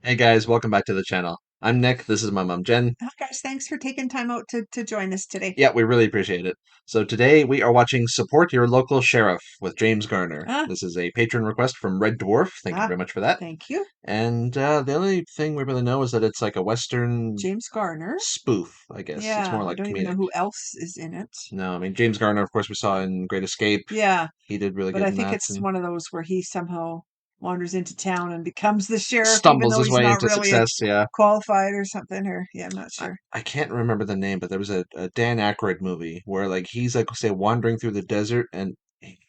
Hey guys, welcome back to the channel. I'm Nick, this is my mom Jen. Oh, guys, thanks for taking time out to join us today. Yeah, we really appreciate it. So today we are watching Support Your Local Sheriff with James Garner. Ah, This is a patron request from Red Dwarf. Thank you ah, very much for that. thank you. And the only thing we really know is that it's like a Western James Garner. spoof, I guess. It's more Yeah, I like don't even know comedic. who else is in it. No, I mean, James Garner, of course, we saw in Great Escape. Yeah, He did really but good I in think that it's and one of those where he somehow wanders into town and becomes the sheriff, even stumbles though his he's way not into really success. Yeah. qualified or something. Or yeah, I'm not I, sure. I can't remember the name, but there was a Dan Aykroyd movie where like he's like say wandering through the desert and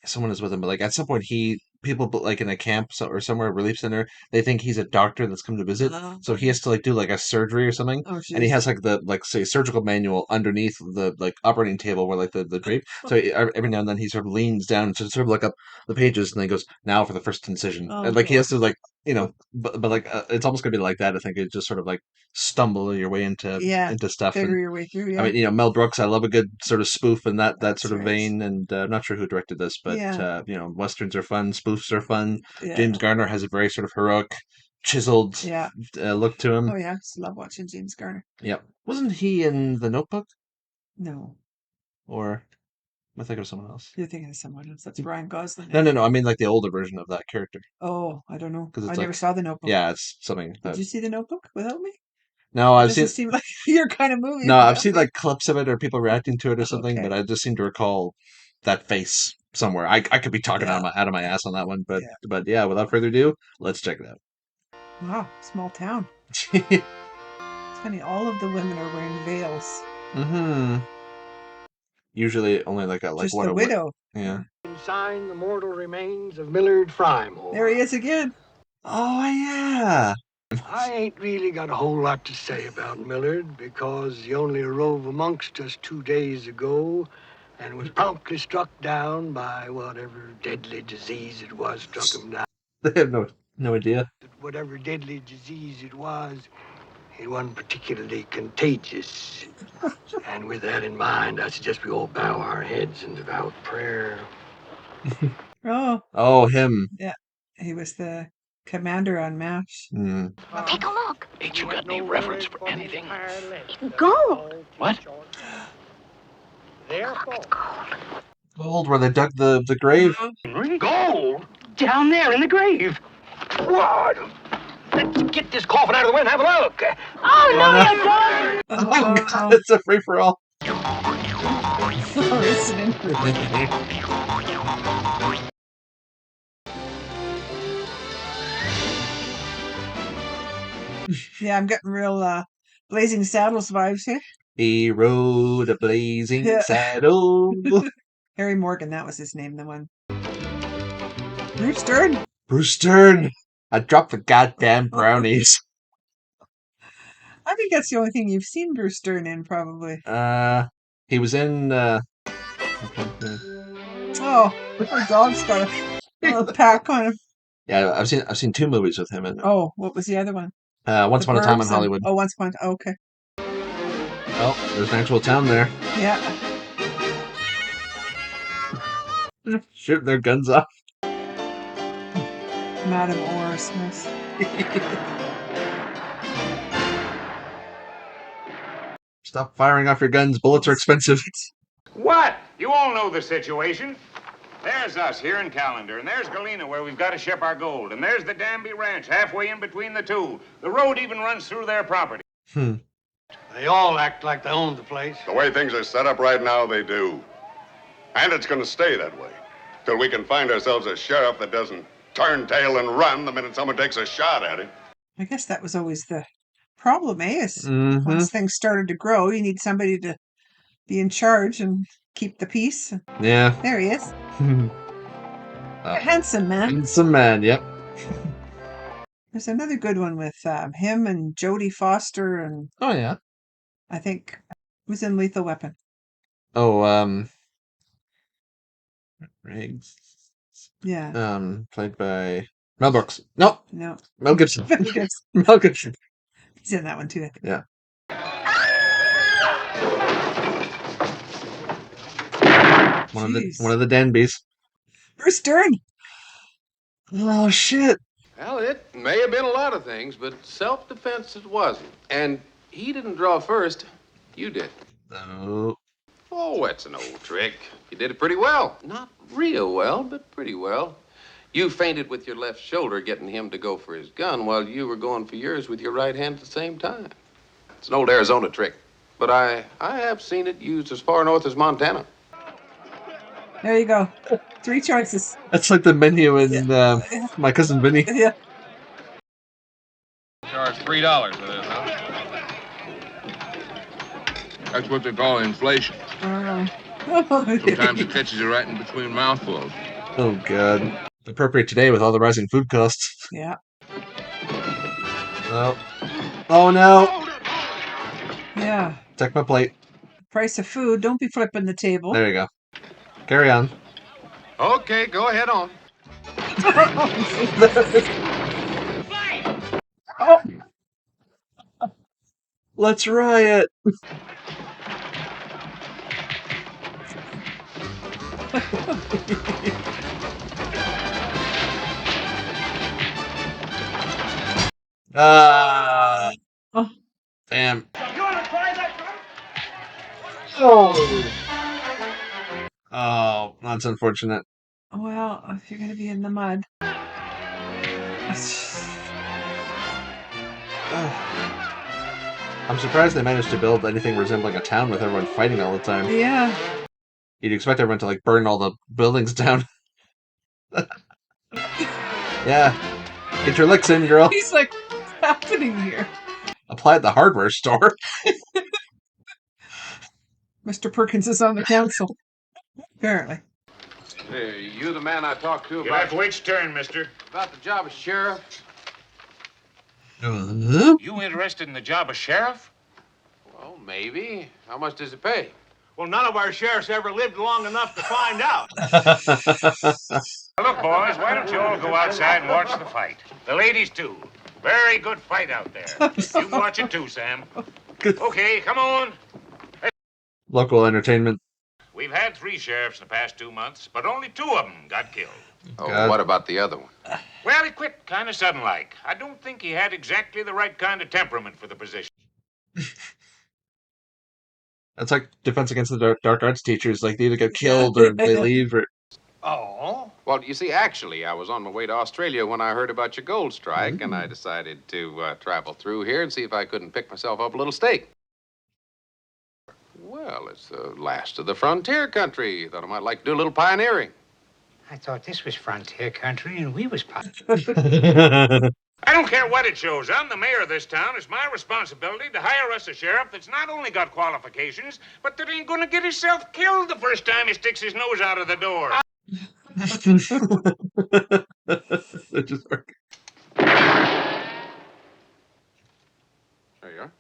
someone is with him, but like at some point like in a camp or somewhere relief center, they think he's a doctor that's come to visit, so he has to like do like a surgery or something, Oh, and he jeez. has like the like say surgical manual underneath the like operating table where like the drape. So every now and then he sort of leans down to sort of look up the pages, and then he goes now for the first incision, Oh and like he boy. has to like but like it's almost gonna be like that. I think it just sort of like stumble your way Yeah, into stuff. And figure your way through. I Yeah, mean, Mel Brooks, I love a good sort of spoof in that that's sort of right. vein. And I'm not sure who directed this, but Yeah, westerns are fun, spoofs are fun. yeah, James Garner has a very sort of heroic, chiseled yeah. look to him. Oh yeah, just love watching James Garner. Yep. Wasn't he in The Notebook? No, Or am I thinking of someone else? you're thinking of someone else. That's Ryan Gosling, I No, no, think. no. I mean like the older version of that character, Oh, I don't know. because I it's never like, saw The Notebook. yeah, it's something Did that. you see The Notebook without me? No, It I've doesn't seen. seem like your kind of movie No, I've without seen me. like clips of it or people reacting to it or something, but Okay. I just seem to recall that face somewhere. I could be talking Yeah. out of my ass on that one, Yeah. but yeah, without further ado, let's check it Wow. Small town. out. It's funny. All of the women are wearing veils. hmm Usually only like a like Just what the a what. widow. Yeah. Yeah. Sign the mortal remains of Millard There he Frymore. is again. Oh yeah. I ain't really got a whole lot to say about Millard because he only arose amongst us 2 days ago and was promptly struck down by whatever deadly disease it was struck him down. They have no idea. Whatever deadly disease it wasn't particularly contagious. And with that in mind, I suggest we all bow our heads in devout prayer. Oh, Oh him. yeah. He was the commander on MASH. Mm. Take a look. Ain't you got any reverence for anything? It's gold. What? It's gold. Gold where they dug the grave. Gold? Down there in the grave. What? Let's get this coffin out of the way and have a look. Oh, no, no. you don't. Oh god, it's a free for all. Oh, it's an interesting. Yeah, I'm getting real Blazing Saddles vibes here. He rode a blazing Yeah. saddle. Harry Morgan, that was his name, the one. Bruce Dern. Bruce Stern. I dropped the goddamn brownies. I think that's the only thing you've seen Bruce Dern in, probably. He was in. Oh, our dog's got a little pack on him. Yeah, I've seen two movies with him in. Oh, what was the other one? Once The Upon a Time in Burbs and Hollywood. oh, Once Upon. Oh, okay, Oh, there's an actual town there. yeah. Shooting their guns off. Madam Orr Smith. Stop firing off your guns. Bullets are expensive. What? You all know the situation. There's us here in Callender, and there's Galena where we've got to ship our gold, and there's the Danby Ranch halfway in between the two. The road even runs through their property. Hmm. They all act like they own the place. The way things are set up right now, they do. And it's going to stay that way. Till we can find ourselves a sheriff that doesn't turn tail and run the minute someone takes a shot at him. I guess that was always the problem, eh? Is Mm-hmm. once things started to grow, you need somebody to be in charge and keep the peace. Yeah. There he is. Oh. A handsome man. Handsome man. Yep. There's another good one with him and Jodie Foster, and Oh yeah. I think who's in Lethal Weapon. Oh Riggs. Yeah. Played by Mel Brooks. No, No. Mel Gibson. He's Mel Gibson. in that one too, I think. Yeah. Jeez. One of the Danbys. Bruce Dern. Oh shit. Well, it may have been a lot of things, but self-defense it wasn't. And he didn't draw first. You did. No. Oh, it's an old trick. You did it pretty well. Not real well, but pretty well. You feinted with your left shoulder, getting him to go for his gun while you were going for yours with your right hand at the same time. It's an old Arizona trick, but I have seen it used as far north as Montana. There you go. 3 choices. That's like the menu in Yeah. My Cousin Vinny. Yeah. Charge $3 for this, huh? That's what they call inflation. Sometimes it catches you right in between mouthfuls. Oh, God. Appropriate today with all the rising food costs. Yeah. Oh. Oh, no. Yeah. Check my plate. Price of food. Don't be flipping the table. There you go. Carry on. Okay, go ahead on. Oh. Let's riot. Ah. Oh. Damn. Oh. Oh, that's unfortunate. Well, if you're going to be in the mud. I'm surprised they managed to build anything resembling a town with everyone fighting all the time. Yeah. You'd expect everyone to like burn all the buildings down. Yeah. Get your licks in, girl. He's like, what's happening here? Apply at the hardware store. Mr. Perkins is on the council. Apparently. Hey, you the man I talked to Get about off which turn, mister? the job of sheriff? You interested in the job of sheriff? Well, maybe. How much does it pay? Well, none of our sheriffs ever lived long enough to find out. Look, boys, why don't you all go outside and watch the fight? The ladies, too. Very good fight out there. You can watch it, too, Sam. Okay, come on. Local entertainment. We've had 3 sheriffs in the past 2 months, but only 2 of them got killed. Oh, God. what about the other one? Well, he quit kind of sudden-like. I don't think he had exactly the right kind of temperament for the position. That's like Defense Against the Dark Arts teachers. Like, they either get killed or they leave or... Oh? Well, you see, actually, I was on my way to Australia when I heard about your gold strike, and I decided to travel through here and see if I couldn't pick myself up a little steak. Well, it's the last of the frontier country. Thought I might like to do a little pioneering. I thought this was frontier country and we was I don't care what it shows. I'm the mayor of this town. It's my responsibility to hire us a sheriff that's not only got qualifications, but that ain't gonna get himself killed the first time he sticks his nose out of the door. They're just working. There you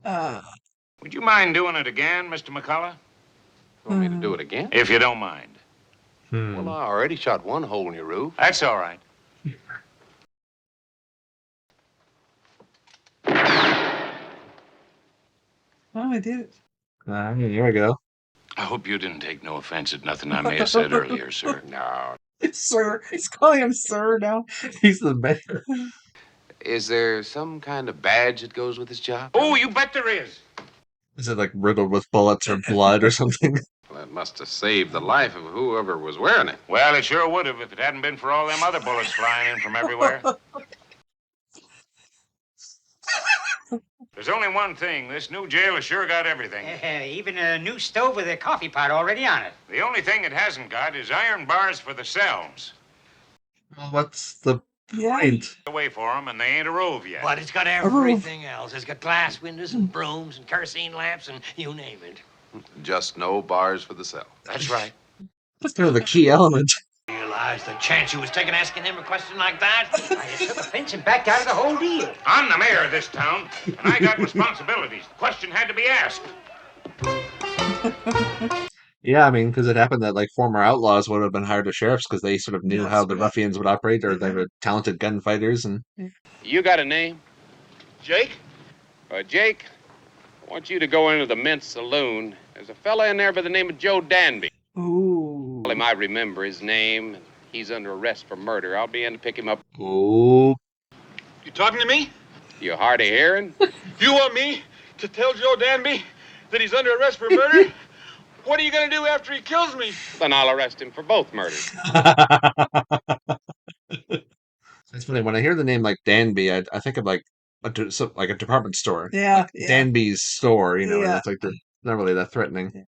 are. Would you mind doing it again, Mr. McCullough? You want me to do it again? If you don't mind. Well, I already shot one hole in your roof. That's all right. Oh, I did it. Here we go. I hope you didn't take no offense at nothing I may have said earlier, sir. No. It's sir. He's calling him sir now. He's the mayor. Is there some kind of badge that goes with this job? Oh, you bet there is. Is it like riddled with bullets or blood or something? Well, it must have saved the life of whoever was wearing it. Well, it sure would have if it hadn't been for all them other bullets flying in from everywhere. There's only one thing. This new jail has sure got everything. even a new stove with a coffee pot already on it. The only thing it hasn't got is iron bars for the cells. Well, what's the Yeah. point? Away for them, and they ain't a rove yet. But it's got everything else. It's got glass windows and brooms and kerosene lamps and you name it. Just no bars for the cell. That's right. That's kind of the key element. Realize the chance you was taking asking him a question like that? I took offense and backed out of the whole deal. I'm the mayor of this town, and I got responsibilities. The question had to be asked. Yeah, I mean, because it happened that like former outlaws would have been hired as sheriffs because they sort of knew how the ruffians would operate, or they were talented gunfighters. And You got a name? Jake? Jake, I want you to go into the Mint Saloon. There's a fella in there by the name of Joe Danby. Ooh. Well, he might remember his name. He's under arrest for murder. I'll be in to pick him up. Oh, You talking to me? You hard of hearing? You want me to tell Joe Danby that he's under arrest for murder? What are you going to do after he kills me? Then I'll arrest him for both murders. it's funny when I hear the name like Danby. I think of like like a department store, Yeah, like yeah. Danby's store. You know, and Yeah. it's like they're not really that threatening.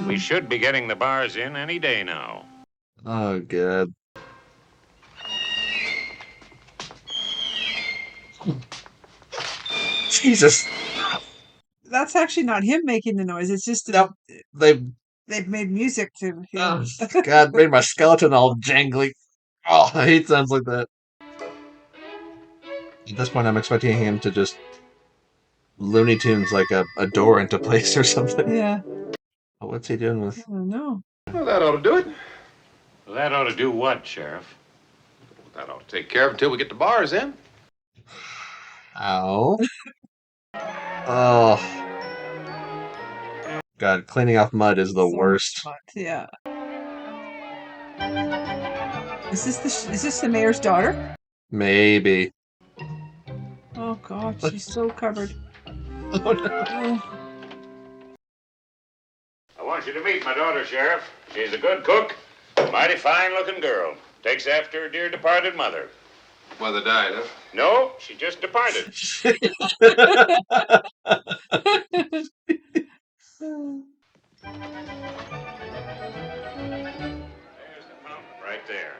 We should be getting the bars in any day now. Oh, good. Jesus. That's actually not him making the noise. It's just Nope. They they've made music to him. Oh, God, made my skeleton all jangly. Oh, I hate sounds like that. At this point, I'm expecting him to just Looney Tunes like a door into place or something. Yeah. Oh, what's he doing with? I don't know. Well, that ought to do it. Well, that ought to do what, Sheriff? That ought to take care of it until we get the bars in. Ow. Oh. God, cleaning off mud is the So worst. much. Yeah. Is this the mayor's daughter? Maybe. Oh God, she's so covered. Oh, no. Oh, I want you to meet my daughter, Sheriff. She's a good cook, mighty fine-looking girl. Takes after her dear departed mother. Mother died, huh? No, she just departed. There's the fountain right there.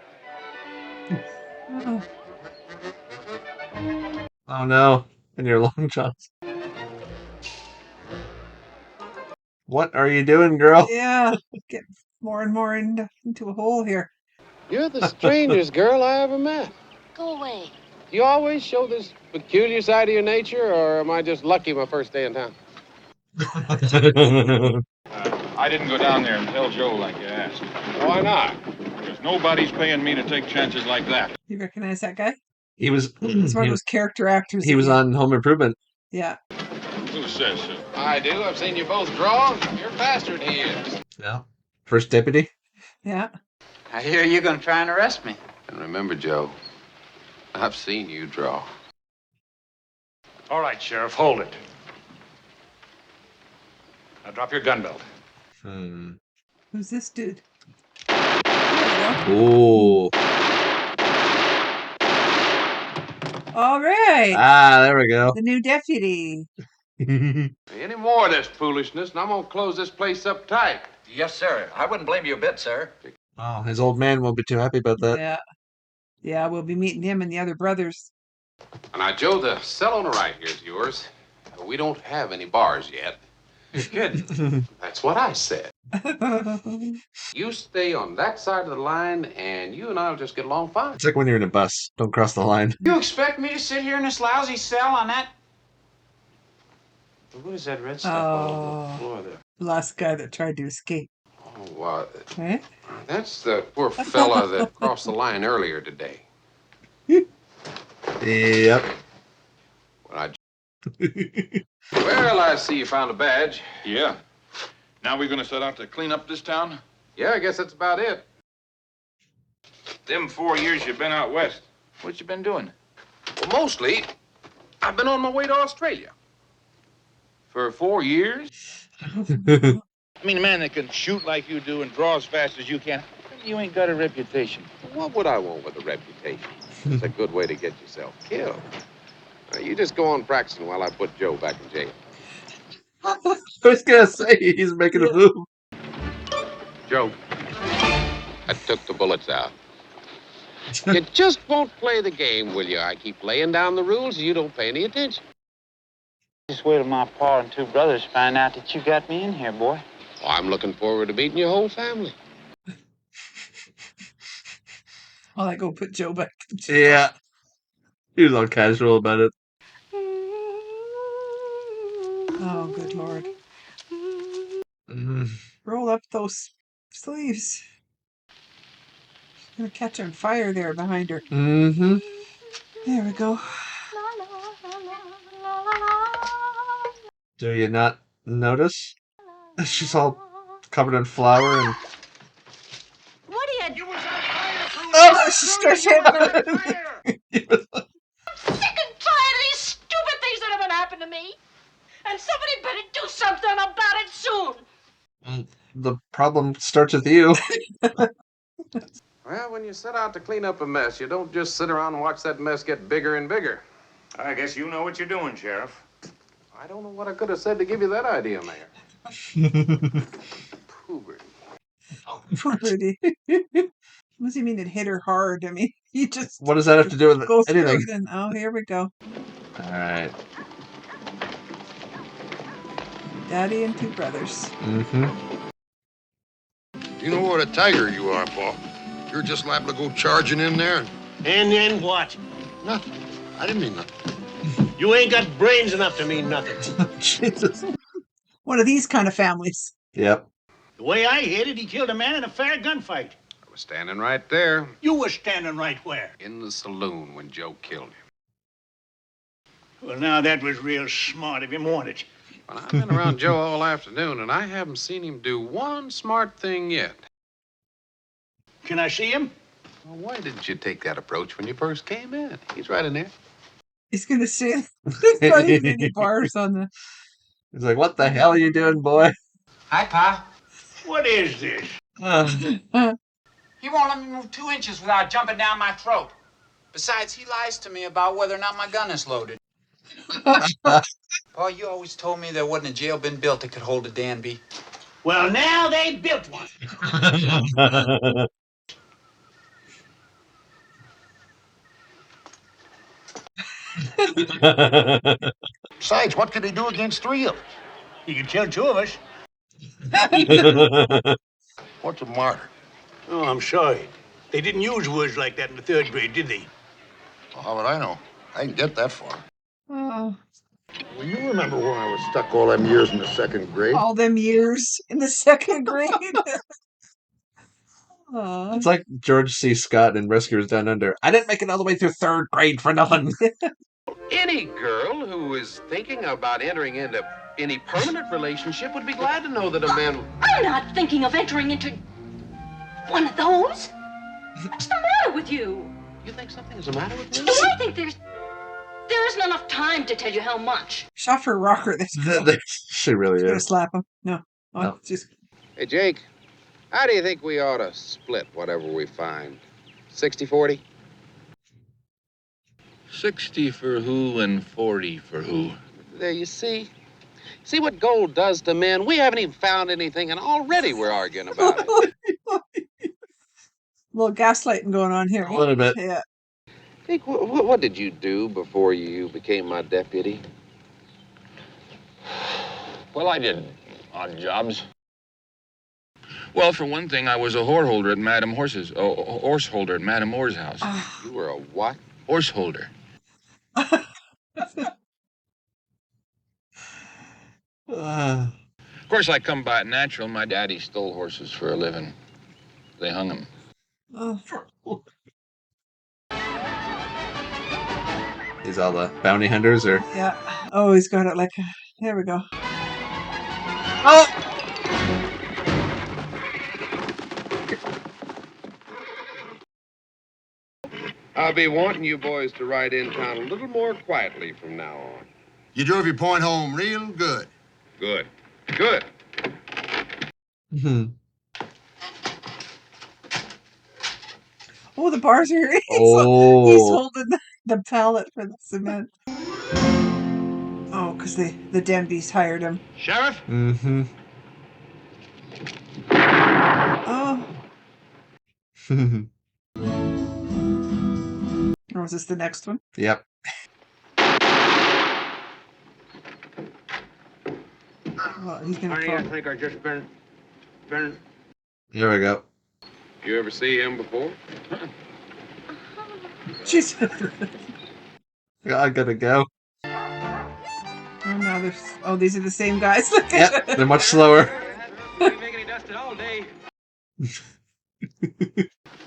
oh. Oh no, in your long johns. What are you doing, girl? Yeah, get more and more into a hole here. You're the strangest girl I ever met. Go away. Do you always show this peculiar side of your nature, or am I just lucky my first day in town? I didn't go down there and tell Joe like you asked. Why not? Because nobody's paying me to take chances like that. You recognize that guy? He was He's one of those character actors. he was on Home Improvement. Yeah. Who says so? I do. I've seen you both draw. You're faster than he is. Yeah. First deputy. Yeah. I hear you're going to try and arrest me. And remember, Joe, I've seen you draw. All right, Sheriff, hold it. Now drop your gun belt. Who's this dude? There we go. Ooh. All right. Ah, there we go. The new deputy. Any more of this foolishness, and I'm going to close this place up tight. Yes, sir. I wouldn't blame you a bit, sir. Oh, his old man won't be too happy about that. Yeah. Yeah, we'll be meeting him and the other brothers. Now, Joe, the cell on the right here is yours. We don't have any bars yet. You're kidding. That's what I said. You stay on that side of the line, and you and I'll just get along fine. It's like when you're in a bus. Don't cross the line. You expect me to sit here in this lousy cell on that? What is that red stuff all over the floor there? Last guy that tried to escape. Oh, Right? that's the poor fella that crossed the line earlier today. Yep. Well, I see you found a badge. Yeah. Now we're going to set out to clean up this town? Yeah, I guess that's about it. Them 4 years you've been out west, what you been doing? Well, mostly, I've been on my way to Australia. For 4 years? I mean, a man that can shoot like you do and draw as fast as you can, you ain't got a reputation. What would I want with a reputation? It's a good way to get yourself killed. Now, you just go on practicing while I put Joe back in jail. I was gonna say he's making a move. Joe, I took the bullets out. You just won't play the game, will you? I keep laying down the rules and you don't pay any attention. Just wait till my pa and two brothers find out that you got me in here, boy. Oh, I'm looking forward to meeting your whole family. While I go put Joe back. Yeah. He was all casual about it. Oh, good Lord. Mm. Roll up those sleeves. She's going to catch on fire there behind her. Mm-hmm. There we go. Do you not notice? She's all covered in flour and She starts hitting her. Sick and tired of these stupid things that have been happening to me. And somebody better do something about it soon. The problem starts with you. Well, when you set out to clean up a mess, you don't just sit around and watch that mess get bigger and bigger. I guess you know what you're doing, Sheriff. I don't know what I could have said to give you that idea, Mayor. Puberty. Puberty. What does he mean it hit her hard? I mean, he just What does that have to do with goes through anything? everything. Oh, here we go. All right. Daddy and two brothers. Mm-hmm. You know what a tiger you are, Paul. You're just liable to go charging in there. And then what? Nothing. I didn't mean nothing. You ain't got brains enough to mean nothing. Jesus. One of these kind of families. Yep. The way I hit it, he killed a man in a fair gunfight. I was standing right there You were standing right where? in the saloon when Joe killed him. Well, now that was real smart of him, wasn't it? Well, I've been around Joe all afternoon, and I haven't seen him do one smart thing yet. Can I see him? Well, why didn't you take that approach when you first came in? He's right in there. He's gonna say there's not even any bars on the. He's like, "What the hell are you doing, boy?" Hi, Pa. What is this? He won't let me move 2 inches without jumping down my throat. Besides, he lies to me about whether or not my gun is loaded. Pa, you always told me there wasn't a jail been built that could hold a Danby. Well, now they built one. Besides, what could he do against 3 of us? He could kill 2 of us. What's a martyr? Oh, I'm sorry. They didn't use words like that in the 3rd grade, did they? Well, how would I know? I didn't get that far. Oh, Well, you remember when I was stuck all them years in the 2nd grade? all them years in the 2nd grade. Aw. It's like George C. Scott in Rescuers Down Under. I didn't make it all the way through 3rd grade for nothing. Any girl who is thinking about entering into any permanent relationship would be glad to know that a man... I'm not thinking of entering into one of those. What's the matter with you? You think something is the matter with me? I think there isn't enough time to tell you how much. Shot for a rocker. This She really gonna is. slap him. No. Oh, No. just Hey, Jake, how do you think we ought to split whatever we find? 60-40? 60 for who and 40 for who? There, you see? See what gold does to men? We haven't even found anything, and already we're arguing about it. a little gaslighting going on here. A little bit. Yeah. Jake, what did you do before you became my deputy? Well, I did odd jobs. Well, for one thing, I was a whore holder at Madame Horse's, horse holder at Madame Moore's house. You were a what? Horse holder. Of course, I come by it natural. My daddy stole horses for a living. They hung him. Oh. These all the bounty hunters, or Yeah. Oh, he's got it like. There we go. oh, I'll be wanting you boys to ride in town a little more quietly from now on. You drove your point home real good. Good. Good. Oh, the bars are. He's Oh. holding the pallet for the cement. Oh, because the Denbys hired him. Sheriff? Mm-hmm. Oh. Or was this the next one? Yep. Well, he's gonna Honey, fall. I think I just been. Here we go. You ever see him before? She's. I gotta go. Oh no, there's. Oh, these are the same guys. Look at Yep, they're much slower. Didn't make any dust all day.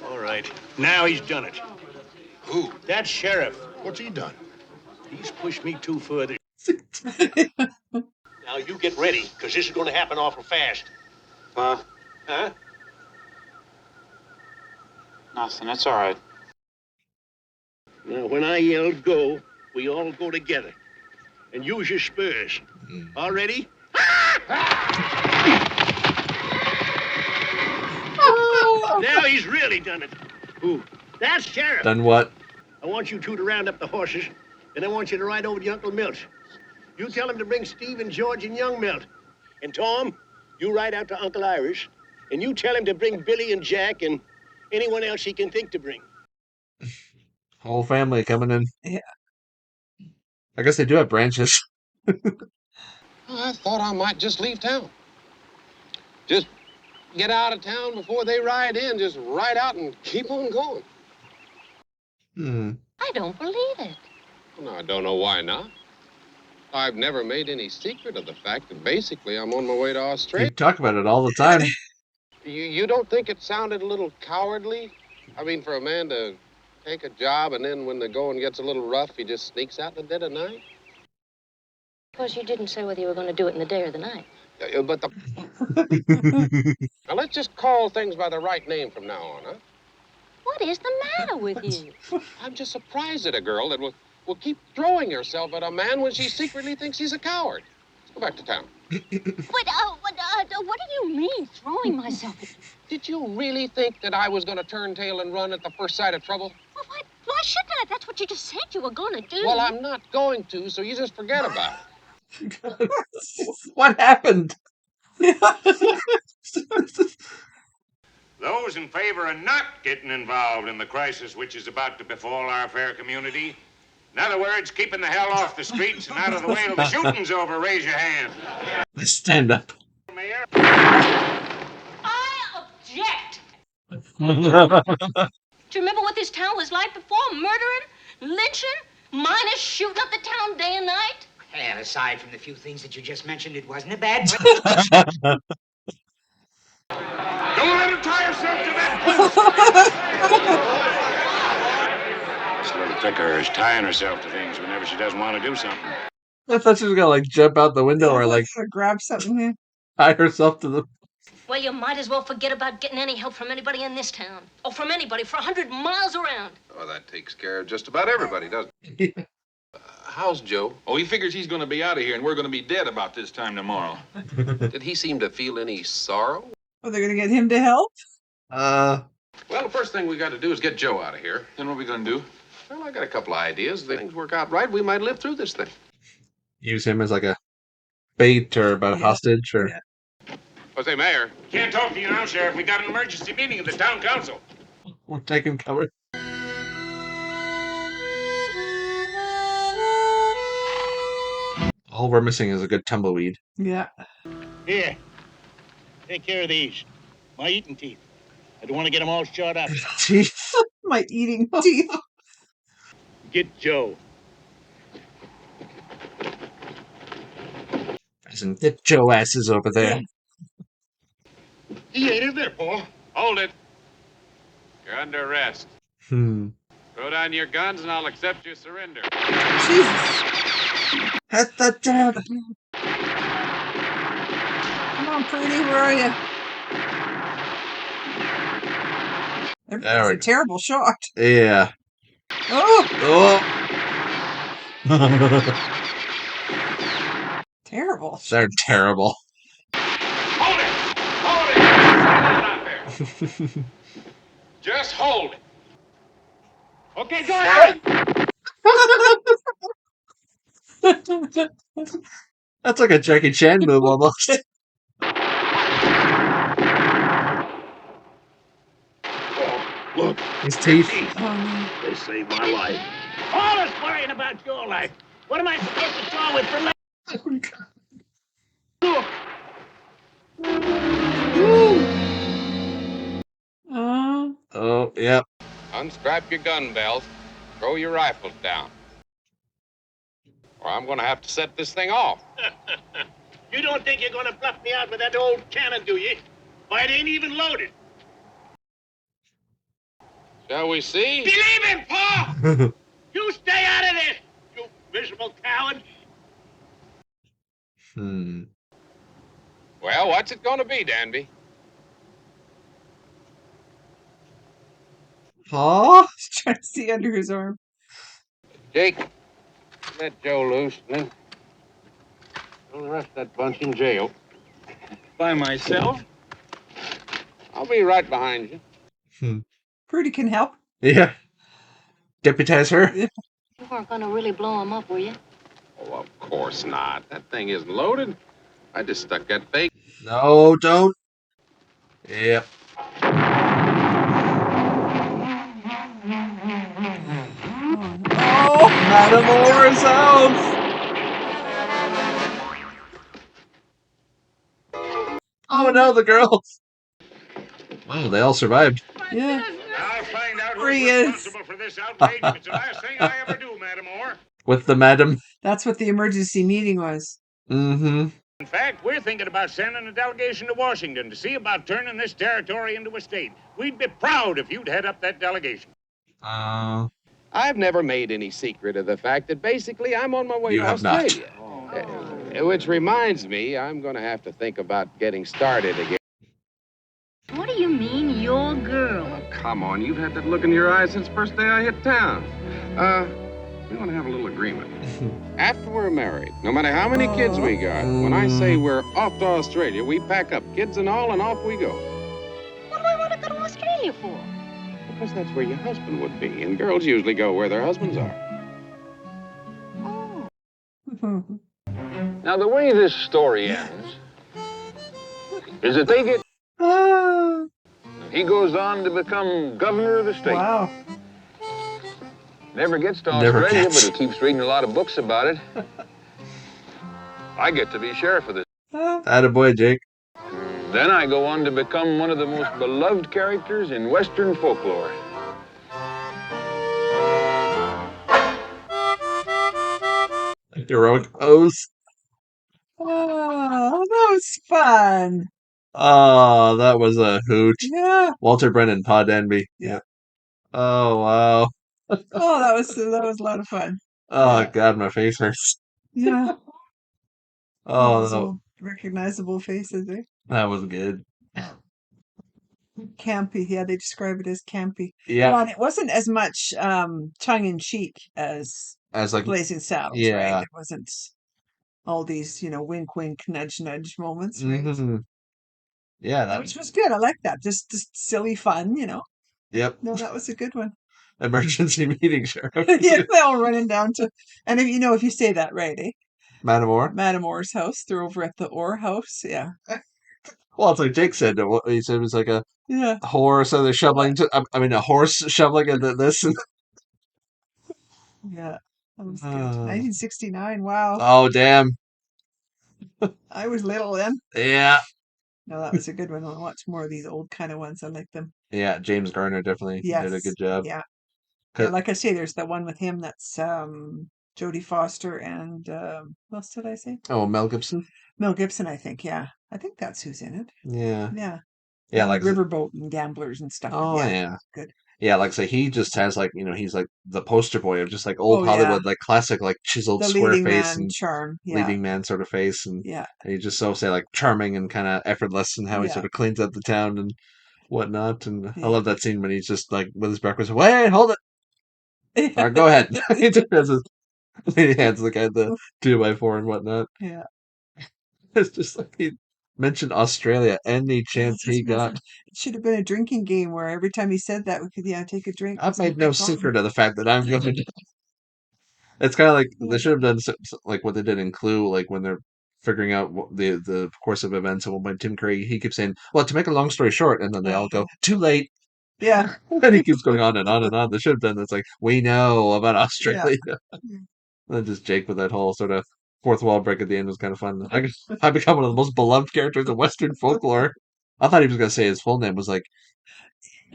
All right. Now he's done it. Who? That sheriff. What's he done? He's pushed me too further. Now you get ready, because this is going to happen awful fast. Pa, Huh? nothing. It's all right. Now, when I yell go, we all go together. And use your spurs. All ready? Now he's really done it. Who? That's Sheriff. Done what? I want you two to round up the horses, and I want you to ride over to Uncle Milt's. You tell him to bring Steve and George and young Milt. And Tom, you ride out to Uncle Irish, and you tell him to bring Billy and Jack and anyone else he can think to bring. Whole family coming in. Yeah. I guess they do have branches. I thought I might just leave town. Just get out of town before they ride in. Just ride out and keep on going. I don't believe it. Well, I don't know why not. I've never made any secret of the fact that basically I'm on my way to You Australia. talk about it all the time. You don't think it sounded a little cowardly? I mean, for a man to take a job and then when the going gets a little rough, he just sneaks out in the dead of night? Of course, you didn't say whether you were going to do it in the day or the night. But the... Now, let's just call things by the right name from now on, huh? What is the matter with you? I'm just surprised at a girl that will keep throwing herself at a man when she secretly thinks he's a coward. Let's go back to town. What do you mean, throwing myself at you? Did you really think that I was going to turn tail and run at the first sight of trouble? Well, why shouldn't I? That's what you just said you were going to do. Well, I'm not going to, so you just forget about it. What happened? Those in favor of not getting involved in the crisis which is about to befall our fair community, in other words, keeping the hell off the streets and out of the way till the shooting's over, raise your hand. Stand up. Mayor? I object. Do you remember what this town was like before? Murdering, lynching, miners shooting up the town day and night? And aside from the few things that you just mentioned, it wasn't a bad... Don't let him tie herself to that post! This little thicker is tying herself to things whenever she doesn't want to do something. I thought she was gonna like jump out the window or like grab something here. tie herself to the. Well, you might as well forget about getting any help from anybody in this town. Or from anybody for 100 miles around. Oh, that takes care of just about everybody, doesn't it? How's Joe? Oh, he figures he's going to be out of here, and we're going to be dead about this time tomorrow. Did he seem to feel any sorrow? Oh, they're gonna get him to help? Well, the first thing we got to do is get Joe out of here. Then what are we going to do? Well, I got a couple of ideas. If things work out right, we might live through this thing. Use him as like a bait or about hostage or. Yeah. What's the Mayor? Can't talk to you now, Sheriff. We got an emergency meeting of the town council. We'll take him cover. All we're missing is a good tumbleweed. Yeah. Here, take care of these. My eating teeth. I don't want to get them all shot up. Teeth? My eating teeth. Get Joe. Get Joe asses over there. He ain't in there, Paul. Hold it. You're under arrest. Throw down your guns and I'll accept your surrender. Jesus. Hit the dead. Come on, Prudy, where are you? That's a terrible shot. Yeah. Oh! Terrible. They're terrible. Hold it! Hold it! Out there. Just hold it. Okay, go ahead. That's like a Jackie Chan move almost. Look. His teeth. They saved my life. All is worrying about your life. What am I supposed to draw with for life? Look. Oh, yep. Unstrap your gun belts. Throw your rifles down. Or I'm going to have to set this thing off. You don't think you're going to bluff me out with that old cannon, do you? Why, it ain't even loaded. Shall we see? Believe him, Paul! You stay out of this, you miserable coward. Well, what's it going to be, Danby? Aw. He's trying to see under his arm. Jake, let Joe loose, and then throw the rest of that bunch in jail. By myself? I'll be right behind you. Prudy can help. Yeah. Deputize her. Yeah. You weren't gonna really blow him up, were you? Oh, of course not. That thing isn't loaded. I just stuck that fake. No, don't. Yep. Oh, Madame Orr's house. Oh no, the girls. Wow, they all survived. Yeah. I'll find out There who's he is. responsible for this outrage. It's the last thing I ever do, Madam Orr. With the madam. That's what the emergency meeting was. Mm-hmm. In fact, we're thinking about sending a delegation to Washington to see about turning this territory into a state. We'd be proud if you'd head up that delegation. I've never made any secret of the fact that basically I'm on my way You to have not. Australia. Which reminds me, I'm going to have to think about getting started again. What do you mean, your girl? Oh, come on, you've had that look in your eyes since the first day I hit town. We want to have a little agreement. After we're married, no matter how many kids we got, when I say we're off to Australia, we pack up kids and all, and off we go. What do I want to go to Australia for? Because that's where your husband would be, and girls usually go where their husbands are. Oh. Now, the way this story ends is that they get. He goes on to become governor of the state. Wow. Never gets to Never Australia, gets. but he keeps reading a lot of books about it. I get to be sheriff of this. Attaboy, Jake. Then I go on to become one of the most beloved characters in Western folklore. Heroic pose. Oh, that was fun. Oh, that was a hoot. Yeah. Walter Brennan, Pod Envy. Yeah. Oh wow. Oh, that was a lot of fun. Oh Yeah. God, my face hurts. Yeah. Oh Those no, old recognizable faces, eh? that was good. Campy. Yeah, they describe it as campy. Yeah, Well, and it wasn't as much tongue in cheek as as like Blazing Saddles, right? yeah. It wasn't all these, wink, wink, nudge, nudge moments, right? Hmm. Yeah, that. Which was good. I like that. Just silly fun, Yep. No, that was a good one. Emergency meeting, sheriff. Yeah, they're all running down to, and if you say that right, eh? Madam Orr. Madame Orr's house. They're over at the Orr house. Yeah. Well, it's like Jake said. What he said was like a Yeah. horse, so they're shoveling. A horse shoveling into this. And Yeah. That was good. 1969. Wow. oh damn. I was little then. Yeah. No, that was a good one. I'll watch more of these old kind of ones. I like them. Yeah, James Garner definitely Yes. did a good job. Yeah. 'Cause- Yeah, like I say, there's that one with him that's Jodie Foster and what else did I say? Oh, Mel Gibson. Mel Gibson, I think. Yeah, I think that's who's in it. Yeah. Yeah. Yeah, like Riverboat and gamblers and stuff. oh Yeah. yeah. Good. Yeah, like say he just has like he's like the poster boy of just like old Oh, Hollywood, yeah. like classic like chiseled The square leading face man and charm. Yeah. leading man sort of face, and Yeah. he's just so say like charming and kind of effortless, and how he Yeah. sort of cleans up the town and whatnot. And I Yeah. love that scene when he's just like with his breakfast. Wait, hold it. All right, go ahead. He just has his, he hands the guy the 2x4 and whatnot. Yeah. It's just like he mentioned Australia any chance he got. It should have been a drinking game where every time he said that, we could take a drink. I've See what made they no call 'em. secret of the fact that I'm going to. It's kind of like Yeah. they should have done like what they did in Clue, like when they're figuring out the course of events. And when Tim Curry he keeps saying, "Well, to make a long story short," and then they all go, "Too late," Yeah. and he keeps going on and on and on. They should have done this, like we know about Yeah. Australia. Then just Jake with that whole sort of fourth wall break at the end was kind of fun. I become one of the most beloved characters in Western folklore. I thought he was going to say his full name was like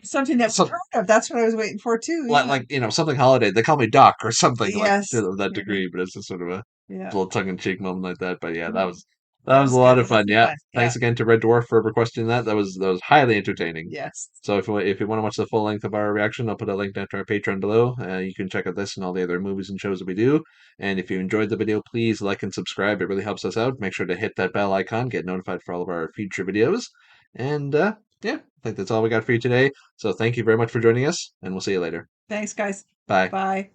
Something that we've heard of. That's what I was waiting for too. Yeah. like something holiday. They call me Doc or something Yes. like to that Yeah. degree, but it's just sort of a Yeah. little tongue in cheek moment like that. But yeah, Mhm. that was a lot good. of fun. That was Yeah, fun. thanks again to Red Dwarf for requesting that. That was highly entertaining. Yes. So if you want to watch the full length of our reaction, I'll put a link down to our Patreon below. You can check out this and all the other movies and shows that we do. And if you enjoyed the video, please like and subscribe. It really helps us out. Make sure to hit that bell icon, get notified for all of our future videos. And yeah, I think that's all we got for you today. So thank you very much for joining us, and we'll see you later. Thanks, guys. Bye. Bye.